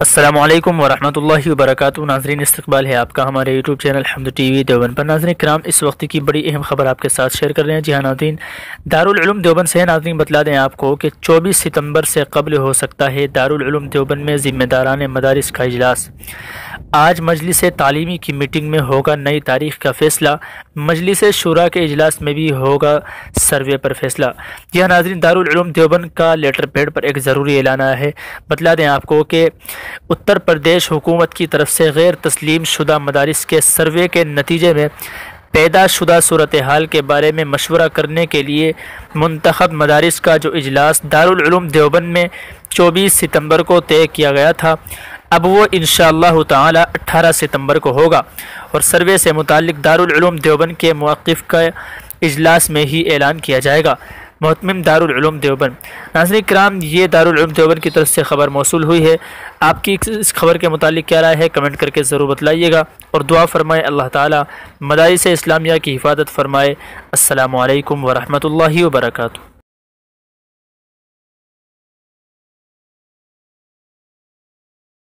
السلام علیکم ورحمۃ اللہ وبرکاتہ۔ ناظرین، استقبال ہے آپ کا ہمارے یوٹیوب چینل حمد ٹی وی دیوبند پر۔ ناظرین کرام، اس وقت کی بڑی اہم خبر آپ کے ساتھ شیئر کر رہے ہیں۔ جی ہاں ناظرین، دارالعلوم دیوبند سے ناظرین بتلا دیں آپ کو کہ 24 ستمبر سے قبل ہو سکتا ہے دارالعلوم دیوبند میں ذمہ داران مدارس کا اجلاس۔ آج مجلس تعلیمی کی میٹنگ میں ہوگا نئی تاریخ کا فیصلہ۔ مجلس شورا کے اجلاس میں بھی ہوگا سروے پر فیصلہ۔ جی ہاں ناظرین، دارالعلوم دیوبند کا لیٹر پیڈ پر ایک ضروری اعلان آیا ہے۔ بتلا دیں آپ کو کہ اتر پردیش حکومت کی طرف سے غیر تسلیم شدہ مدارس کے سروے کے نتیجے میں پیدا شدہ صورتحال کے بارے میں مشورہ کرنے کے لیے منتخب مدارس کا جو اجلاس دارالعلوم دیوبند میں 24 ستمبر کو طے کیا گیا تھا، اب وہ انشاءاللہ تعالی 18 ستمبر کو ہوگا، اور سروے سے متعلق دارالعلوم دیوبند کے موقف کا اجلاس میں ہی اعلان کیا جائے گا۔ محتمم دارالعلوم دیوبند۔ ناظرین کرام، یہ دارالعلوم دیوبند کی طرف سے خبر موصول ہوئی ہے۔ آپ کی اس خبر کے متعلق کیا رائے ہے کمنٹ کر کے ضرور بتلائیے گا، اور دعا فرمائے اللہ تعالی مدارس اسلامیہ کی حفاظت فرمائے۔ السلام علیکم ورحمۃ اللہ وبرکاتہ۔